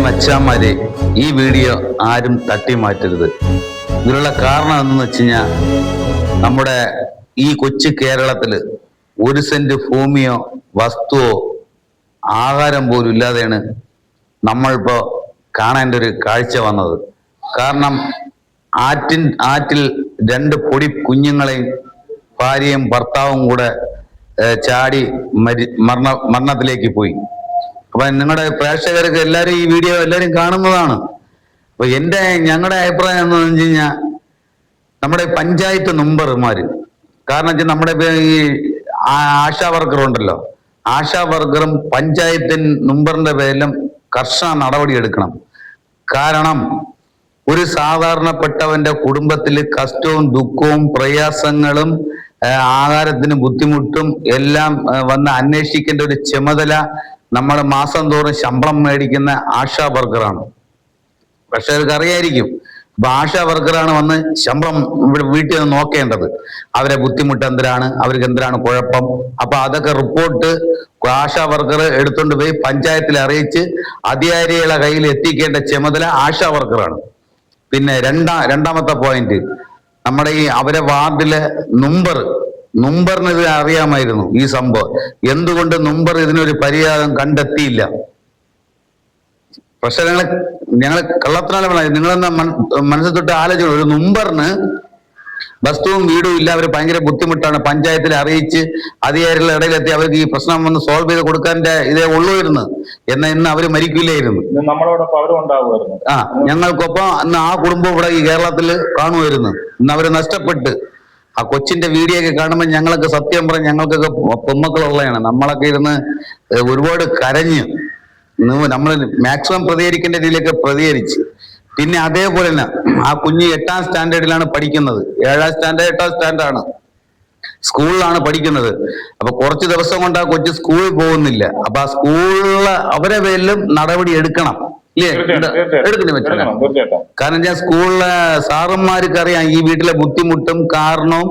മച്ചാന്മാരെ, ഈ വീഡിയോ ആരും തട്ടി മാറ്റരുത്. ഇതിനുള്ള കാരണം എന്തെന്ന് വെച്ച് കഴിഞ്ഞാൽ, നമ്മുടെ ഈ കൊച്ചു കേരളത്തില് 1 സെന്റ് ഭൂമിയോ വസ്തുവോ ആഹാരം പോലും ഇല്ലാതെയാണ് നമ്മളിപ്പോ കാണേണ്ട ഒരു കാഴ്ച വന്നത്. കാരണം ആറ്റിൽ 2 പൊടി കുഞ്ഞുങ്ങളെയും ഭാര്യയും ഭർത്താവും കൂടെ ചാടി മരണത്തിലേക്ക് പോയി. അപ്പൊ നിങ്ങളുടെ പ്രേക്ഷകർക്ക് എല്ലാവരും ഈ വീഡിയോ എല്ലാവരും കാണുന്നതാണ്. അപ്പൊ ഞങ്ങളുടെ അഭിപ്രായം എന്ന് വെച്ച് കഴിഞ്ഞാൽ, നമ്മുടെ പഞ്ചായത്ത് മെമ്പർമാര്, കാരണം വെച്ചാൽ നമ്മുടെ ഈ ആശാ വർക്കർ ഉണ്ടല്ലോ, ആശാ വർക്കറും പഞ്ചായത്ത് മെമ്പറിന്റെ പേരിലും കർശന നടപടി എടുക്കണം. കാരണം ഒരു സാധാരണപ്പെട്ടവന്റെ കുടുംബത്തിൽ കഷ്ടവും ദുഃഖവും പ്രയാസങ്ങളും ആഹാരത്തിന് ബുദ്ധിമുട്ടും എല്ലാം വന്ന് അന്വേഷിക്കേണ്ട ഒരു ചുമതല നമ്മൾ മാസം തോറും ശമ്പളം മേടിക്കുന്ന ആശാ വർക്കറാണ്. പക്ഷെ അവർക്ക് അറിയായിരിക്കും, അപ്പൊ ആശാ വർക്കറാണ് വന്ന് ശമ്പളം ഇവിടെ വീട്ടിൽ നിന്ന് നോക്കേണ്ടത്. അവരെ ബുദ്ധിമുട്ട് എന്തിനാണ്, അവർക്ക് എന്തിനാണ് കുഴപ്പം. അപ്പൊ അതൊക്കെ റിപ്പോർട്ട് ആശാ വർക്കർ എടുത്തുകൊണ്ട് പോയി പഞ്ചായത്തിൽ അറിയിച്ച് അധികാരികളുടെ കയ്യിൽ എത്തിക്കേണ്ട ചുമതല ആശാ വർക്കറാണ്. പിന്നെ രണ്ടാമത്തെ പോയിന്റ്, നമ്മുടെ ഈ അവരെ വാർഡിലെ നുമ്പറിന് ഇത് അറിയാമായിരുന്നു ഈ സംഭവം. എന്തുകൊണ്ട് നുമ്പർ ഇതിനൊരു പരിഹാരം കണ്ടെത്തിയില്ല? പക്ഷെ ഞങ്ങൾ കള്ളത്തിനാല നിങ്ങളെന്ന മനസ്സിൽ തൊട്ട് ആലോചിക്കണം. ഒരു നുമ്പറിന് വസ്തുവും വീടും ഇല്ല, അവർ ഭയങ്കര ബുദ്ധിമുട്ടാണ്. പഞ്ചായത്തിൽ അറിയിച്ച് അധികാരികളുടെ ഇടയിലെത്തി അവർക്ക് ഈ പ്രശ്നം വന്ന് സോൾവ് ചെയ്ത് കൊടുക്കാൻ്റെ ഇതേ ഉള്ളുവായിരുന്നു. എന്നാൽ ഇന്ന് അവര് മരിക്കില്ലായിരുന്നു. ഞങ്ങൾക്കൊപ്പം ഇന്ന് ആ കുടുംബം ഇവിടെ ഈ കേരളത്തിൽ കാണുമായിരുന്നു. ഇന്ന് അവര് നഷ്ടപ്പെട്ട്. ആ കൊച്ചിന്റെ വീഡിയോ ഒക്കെ കാണുമ്പോൾ ഞങ്ങളൊക്കെ സത്യം പറഞ്ഞ ഞങ്ങൾക്കൊക്കെ പൊമ്മക്കളുള്ളതാണ്. നമ്മളൊക്കെ ഇരുന്ന് ഒരുപാട് കരഞ്ഞ് നമ്മൾ മാക്സിമം പ്രതികരിക്കേണ്ട രീതിയിലൊക്കെ പ്രതികരിച്ച്. പിന്നെ അതേപോലെ തന്നെ ആ കുഞ്ഞ് 8ാം സ്റ്റാൻഡേർഡിലാണ് പഠിക്കുന്നത്. 7ാം സ്റ്റാൻഡേർഡ് 8ാം സ്റ്റാൻഡേർഡാണ്, സ്കൂളിലാണ് പഠിക്കുന്നത്. അപ്പൊ കുറച്ച് ദിവസം കൊണ്ട് ആ കൊച്ചു സ്കൂളിൽ പോകുന്നില്ല. അപ്പൊ ആ സ്കൂളില് അവരെ പേരിലും നടപടി എടുക്കണം, ഇല്ലേ? എടുക്കണേ പറ്റില്ല. കാരണം ഞാൻ സ്കൂളിലെ സാറന്മാർക്ക് അറിയാം ഈ വീട്ടിലെ ബുദ്ധിമുട്ടും കാരണവും,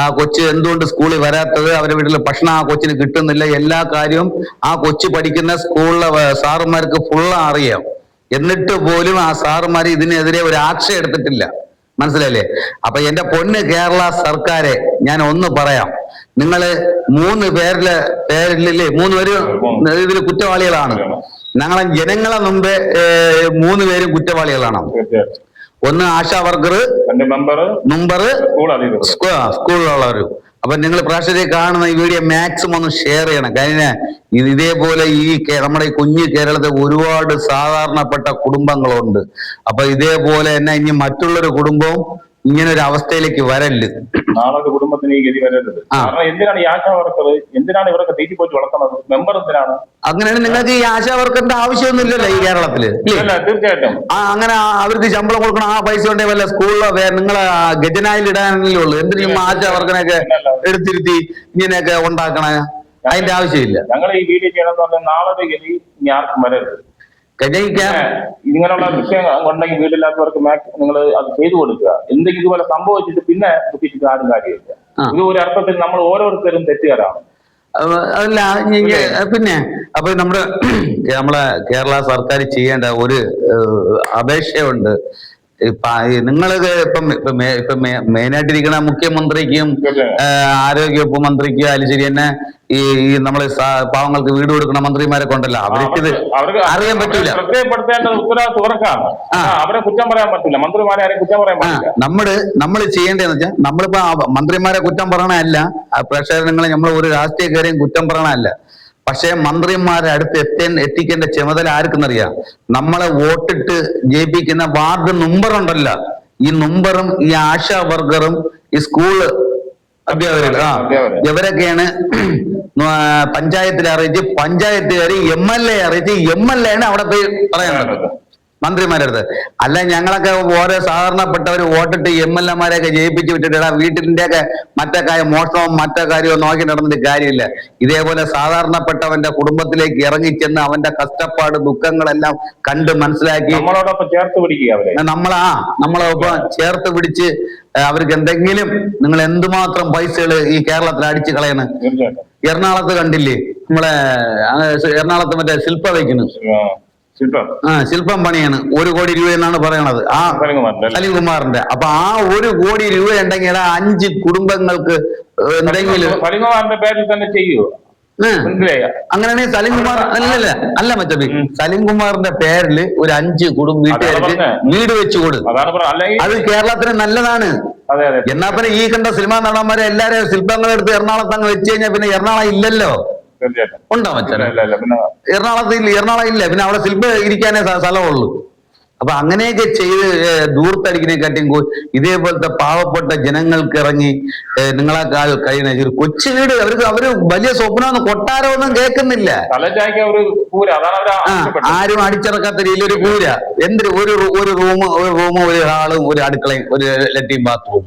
ആ കൊച്ച് എന്തുകൊണ്ട് സ്കൂളിൽ വരാത്തത്, അവരുടെ വീട്ടിലെ ഭക്ഷണം ആ കൊച്ചിന് കിട്ടുന്നില്ല, എല്ലാ കാര്യവും ആ കൊച്ചു പഠിക്കുന്ന സ്കൂളിലെ സാറന്മാർക്ക് ഫുള്ള് അറിയാം. എന്നിട്ട് പോലും ആ സാറുമാർ ഇതിനെതിരെ ഒരു ആക്ഷൻ എടുത്തിട്ടില്ല. മനസ്സിലല്ലേ? അപ്പൊ എന്റെ പൊന്ന് കേരള സർക്കാരെ ഞാൻ ഒന്ന് പറയാം, നിങ്ങള് 3 പേരിലെ 3 പേര് ഇതിൽ കുറ്റവാളികളാണ്. ഞങ്ങളെ ജനങ്ങളെ മുമ്പേ 3 പേരും കുറ്റവാളികളാണ്. ഒന്ന് ആശാ വർക്കർ, മെമ്പർ, സ്കൂളിലുള്ളവർ. അപ്പൊ നിങ്ങൾ പ്രേക്ഷകരെ കാണുന്ന ഈ വീഡിയോ മാക്സിമം ഒന്ന് ഷെയർ ചെയ്യണം. കാര്യം ഇതേപോലെ നമ്മുടെ ഈ കുഞ്ഞു കേരളത്തിൽ ഒരുപാട് സാധാരണപ്പെട്ട കുടുംബങ്ങളുണ്ട്. അപ്പൊ ഇതേപോലെ തന്നെ ഇനി മറ്റുള്ളൊരു കുടുംബവും ഇങ്ങനെ ഒരു അവസ്ഥയിലേക്ക് വരല്ല്. നാളെ കുടുംബത്തിന് ഈ ഗതി വരരുത്. എന്തിനാണ് ഈ ആശാ വർക്കർ, എന്തിനാണ് ഇവരൊക്കെ തീറ്റിപ്പോയിട്ട് വളർത്തുന്നത്? മെമ്പർ എന്തിനാണ്? അങ്ങനെയാണ്. നിങ്ങൾക്ക് ഈ ആശാ വർക്കറിന്റെ ആവശ്യമൊന്നുമില്ലല്ലോ ഈ കേരളത്തില്. തീർച്ചയായിട്ടും അങ്ങനെ അവർക്ക് ശമ്പളം കൊടുക്കണം. ആ പൈസ കൊണ്ടേ വല്ല സ്കൂളിലോ നിങ്ങളെ ഗജനായിൽ ഇടാനല്ലേ ഉള്ളൂ. എന്തിനും ആശാ വർക്കറിനൊക്കെ എടുത്തിരുത്തി ഇങ്ങനെയൊക്കെ ഉണ്ടാക്കണ? അതിന്റെ ആവശ്യമില്ല. ഞങ്ങൾ ഈ വീഡിയോ ചെയ്യണമെന്ന് പറഞ്ഞാൽ നാളെ ഗതി ഇനി ആർക്കും വരരുത്. ഇങ്ങനെയുള്ള വിഷയം ഉണ്ടെങ്കിൽ വീടില്ലാത്തവർക്ക് നിങ്ങൾ അത് ചെയ്തു കൊടുക്കുക. എന്തെങ്കിലും ഇതുപോലെ സംഭവിച്ചിട്ട് പിന്നെ കുത്തിച്ചിട്ട് ആരും കാര്യമില്ല. ഇത് ഒരു അർത്ഥത്തിൽ നമ്മൾ ഓരോരുത്തരും തെറ്റുകാരാണ്. അതല്ല പിന്നെ അപ്പൊ നമ്മളെ കേരള സർക്കാർ ചെയ്യേണ്ട ഒരു അപേക്ഷയുണ്ട്. നിങ്ങൾക്ക് ഇപ്പം മെയിനായിട്ടിരിക്കുന്ന മുഖ്യമന്ത്രിക്കും ആരോഗ്യവകുപ്പ് മന്ത്രിക്കും ആയാലും ശരി തന്നെ ഈ നമ്മള് പാവങ്ങൾക്ക് വീട് കൊടുക്കുന്ന മന്ത്രിമാരൊക്കെ ഉണ്ടല്ലോ, അവർക്ക് ഇത് അറിയാൻ പറ്റില്ല. അവരെ കുറ്റം പറയാൻ പറ്റില്ല, മന്ത്രിമാരെ ആരെയും കുറ്റം പറയാൻ പറ്റില്ല. നമ്മൾ ചെയ്യേണ്ടതെന്ന് വെച്ചാൽ, നമ്മളിപ്പോ മന്ത്രിമാരെ കുറ്റം പറയണല്ല, പ്രേക്ഷകരെ നമ്മൾ ഒരു രാഷ്ട്രീയക്കാരെയും കുറ്റം പറയണല്ല. പക്ഷെ മന്ത്രിമാരെ അടുത്ത് എത്തിക്കേണ്ട ചുമതല ആർക്കെന്നറിയാം? നമ്മളെ വോട്ടിട്ട് ജയിപ്പിക്കുന്ന വാർഡ് മെമ്പറുണ്ടല്ലോ, ഈ മെമ്പറും ഈ ആശാ വർക്കറും ഈ സ്കൂള് അധ്യാപകരും ഇവരൊക്കെയാണ് പഞ്ചായത്തിൽ അറിയിച്ച്, പഞ്ചായത്തുകാർ MLA അറിയിച്ച്, MLA ആണ് അവിടെ പോയി പറയുന്നത് മന്ത്രിമാരടുത്ത്. അല്ല ഞങ്ങളൊക്കെ ഓരോ സാധാരണപ്പെട്ടവർ വോട്ടിട്ട് MLA-മാരെയൊക്കെ ജയിപ്പിച്ച് വിട്ടിട്ട് വീട്ടിന്റെ ഒക്കെ മറ്റേ കാര്യം മോഷണവും മറ്റേ കാര്യവും നോക്കി നടന്നിട്ട് കാര്യമില്ല. ഇതേപോലെ സാധാരണപ്പെട്ടവന്റെ കുടുംബത്തിലേക്ക് ഇറങ്ങിച്ചെന്ന് അവന്റെ കഷ്ടപ്പാട് ദുഃഖങ്ങളെല്ലാം കണ്ട് മനസ്സിലാക്കി നമ്മളോടൊപ്പം ചേർത്ത് പിടിക്കുക. നമ്മളൊപ്പം ചേർത്ത് പിടിച്ച് അവർക്ക് എന്തെങ്കിലും, നിങ്ങൾ എന്തുമാത്രം പൈസകൾ ഈ കേരളത്തിൽ അടിച്ചു കളയണ്. എറണാകുളത്ത് കണ്ടില്ലേ, നമ്മളെ എറണാകുളത്ത് മറ്റേ ശില്പ വയ്ക്കുന്നു, ശില്പം പണിയാണ് 1 കോടി രൂപ എന്നാണ് പറയണത് ആ സലീംകുമാറിന്റെ. അപ്പൊ ആ 1 കോടി രൂപ ഉണ്ടെങ്കിൽ 5 കുടുംബങ്ങൾക്ക് എന്തെങ്കിലും സലീംകുമാറിന്റെ പേരിൽ തന്നെ ചെയ്യുമോ? അങ്ങനെയാണെങ്കിൽ സലീംകുമാർ അല്ല മച്ചബി, സലീംകുമാറിന്റെ പേരിൽ ഒരു 5 വീട്ടുകാർക്ക് വീട് വെച്ചു കൊടുക്കും. അത് കേരളത്തിന് നല്ലതാണ്. എന്നാ പിന്നെ ഈ കണ്ട സിനിമാ നടന്മാരെ എല്ലാരും ശില്പങ്ങളെടുത്ത് എറണാകുളത്ത് അങ്ങ് വെച്ച് കഴിഞ്ഞാൽ പിന്നെ എറണാകുളം ഇല്ലല്ലോ. ഉണ്ടോ മച്ചാ? എറണാകുളം ഇല്ല, പിന്നെ അവിടെ ശില്പം ഇരിക്കാനേ സ്ഥലമുള്ളൂ. അപ്പൊ അങ്ങനെയൊക്കെ ചെയ്ത് ദൂർത്തടിക്കുന്നതിനെക്കാട്ടിയും ഇതേപോലത്തെ പാവപ്പെട്ട ജനങ്ങൾക്ക് ഇറങ്ങി നിങ്ങളെക്കാൾ കഴിയുന്ന ഒരു കൊച്ചു വീട് അവര് വലിയ സ്വപ്നമൊന്നും കൊട്ടാരമൊന്നും കേൾക്കുന്നില്ല. ആരും അടിച്ചിറക്കാത്ത രീതിയിൽ ഒരു കൂര, എന്തൊരു ഒരു റൂമും ഒരു ഹാളും ഒരു അടുക്കളയും ഒരു ലറ്റിൻ ബാത്റൂം.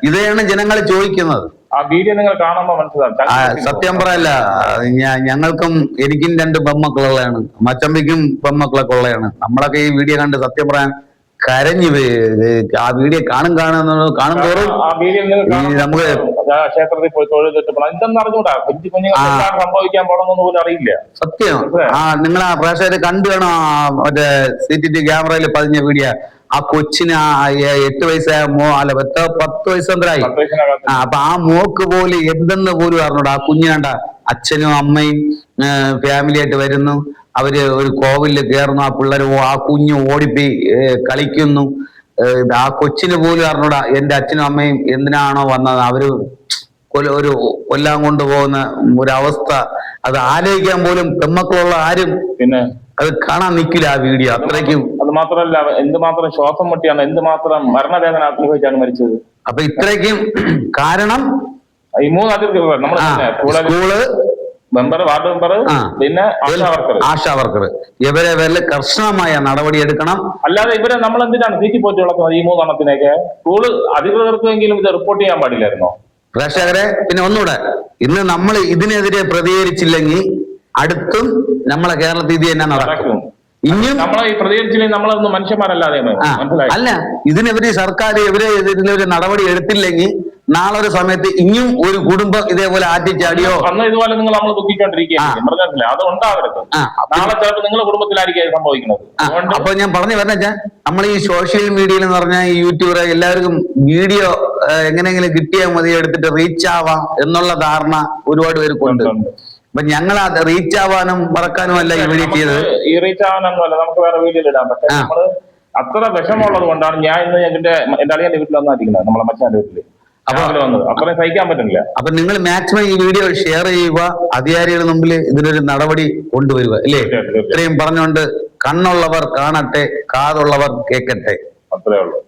ഇതാണ് ജനങ്ങൾ ചോദിക്കുന്നത്. ആ വീഡിയോ നിങ്ങൾ കാണുമ്പോ മനസ്സിലാവും. സത്യം പറയല്ല, ഞങ്ങൾക്കും എനിക്കും 2 പെൺമക്കളുള്ളതാണ്, മച്ചമ്പിക്കും പെൺമക്കളൊക്കെ ഉള്ളതാണ്. നമ്മളൊക്കെ ഈ വീഡിയോ കണ്ട് സത്യം പറയാൻ കരഞ്ഞു. ആ വീഡിയോ കാണും തോറും നമുക്ക് ക്ഷേത്രത്തിൽ പോയി തൊഴുതിട്ട് എന്തെന്ന് അറിഞ്ഞൂടാ, സംഭവിക്കാൻ പോണെന്ന് പോലും അറിയില്ല. സത്യം. നിങ്ങൾ ആ പ്രേക്ഷകരെ കണ്ടു വേണം മറ്റേ CCTV ക്യാമറയിൽ പതിഞ്ഞ വീഡിയോ. ആ കൊച്ചിന് 8 വയസ്സായ 10 വയസ്സെന്തരായി. അപ്പൊ ആ മോക്ക് പോലും എന്തെന്ന് പോലും അറിഞ്ഞൂടാ. ആ കുഞ്ഞാണ്ട അച്ഛനും അമ്മയും ഫാമിലി ആയിട്ട് വരുന്നു, അവര് ഒരു കോവിലിൽ കയറുന്നു, ആ പിള്ളേർ ആ കുഞ്ഞ് ഓടിപ്പോയി കളിക്കുന്നു. ആ കൊച്ചിന് പോലും അറിഞ്ഞൂടാ എന്റെ അച്ഛനും അമ്മയും എന്തിനാണോ വന്നത്, അവര് ഒരു കൊല്ലാൻ കൊണ്ടുപോകുന്ന ഒരവസ്ഥ. അത് ആലോചിക്കാൻ പോലും പെമ്മക്കളുള്ള ആരും പിന്നെ അത് കാണാൻ നിൽക്കില്ല ആ വീഡിയോ. അത്രയ്ക്കും. അത് മാത്രമല്ല, എന്തുമാത്രം ശ്വാസം മുട്ടിയാണ്, എന്തുമാത്രം മരണവേദന അനുഭവിച്ചാണ് മരിച്ചത്. അപ്പൊ ഇത്രയ്ക്കും കാരണം ഈ 3 അധികൃതർ, സ്കൂള് മെമ്പർ, വാർഡ് മെമ്പർ, പിന്നെ ആശാ വർക്കർ, ഇവരെ പേരിൽ കർശനമായ നടപടി എടുക്കണം. അല്ലാതെ ഇവരെ നമ്മൾ എന്തിനാണ് തീറ്റി പോറ്റി വളർത്തുന്നത്? ഈ 3 എണ്ണത്തിനൊക്കെ സ്കൂള് അധികൃതർക്കെങ്കിലും ഇത് റിപ്പോർട്ട് ചെയ്യാൻ പാടില്ലായിരുന്നോ? പ്രേക്ഷകരെ, പിന്നെ ഒന്നുകൂടെ, ഇന്ന് നമ്മൾ ഇതിനെതിരെ പ്രതികരിച്ചില്ലെങ്കിൽ അടുത്തും നമ്മളെ കേരളത്തിൽ ഇത് തന്നെ നടക്കും. ഇനിയും നമ്മളെ ഈ പ്രതികരിച്ചില്ലെങ്കിൽ നമ്മളൊന്നും മനുഷ്യന്മാരല്ലാതെ. അല്ല, ഇതിനെതിരെ സർക്കാർ ഇതിനൊരു നടപടി എടുത്തില്ലെങ്കിൽ നാളെ ഒരു സമയത്ത് ഇനിയും ഒരു കുടുംബം ഇതേപോലെ ആറ്റിച്ചാടിയോ അന്ന് ഇതുപോലെ നിങ്ങൾ നമ്മൾ ദുഃഖിച്ചോണ്ടിരിക്കുകയാണ്. അത് ഉണ്ടാകരുത്. നാളെ ചിലപ്പോൾ നിങ്ങളുടെ കുടുംബത്തിലായിരിക്കും സംഭവിക്കുന്നത്. അപ്പൊ ഞാൻ പറഞ്ഞു പറഞ്ഞാ, നമ്മൾ ഈ സോഷ്യൽ മീഡിയയിൽ എന്ന് പറഞ്ഞാൽ ഈ യൂട്യൂബർ എല്ലാവർക്കും വീഡിയോ എങ്ങനെയെങ്കിലും കിട്ടിയാൽ മതി, എടുത്തിട്ട് റീച്ച് ആവാം എന്നുള്ള ധാരണ ഒരുപാട് പേർക്കുണ്ട്. അപ്പൊ ഞങ്ങൾ അത് റീച്ച് ആവാനും മറക്കാനും അല്ല ഈ വീഡിയോ ചെയ്തത്. ഈ റീച്ച് ആവാനൊന്നുമല്ല, നമുക്ക് വേറെ വീഡിയോ ഇടാം. പക്ഷെ നമ്മള് അത്ര വിഷമമുള്ളത് കൊണ്ടാണ് ഞാൻ ഇന്ന് എന്റെ അളിയന്റെ വീട്ടിൽ വന്നിരിക്കുന്നത്, നമ്മളെ മച്ചാന്റെ വീട്ടില്. അപ്പൊ അത്രയും സഹിക്കാൻ പറ്റില്ല. അപ്പൊ നിങ്ങൾ മാക്സിമം ഈ വീഡിയോ ഷെയർ ചെയ്യുക, അധികാരികളുടെ മുമ്പിൽ ഇതിനൊരു നടപടി കൊണ്ടുവരിക, അല്ലേ? ഇത്രയും പറഞ്ഞുകൊണ്ട് കണ്ണുള്ളവർ കാണട്ടെ, കാതുള്ളവർ കേൾക്കട്ടെ. അത്രേ ഉള്ളൂ.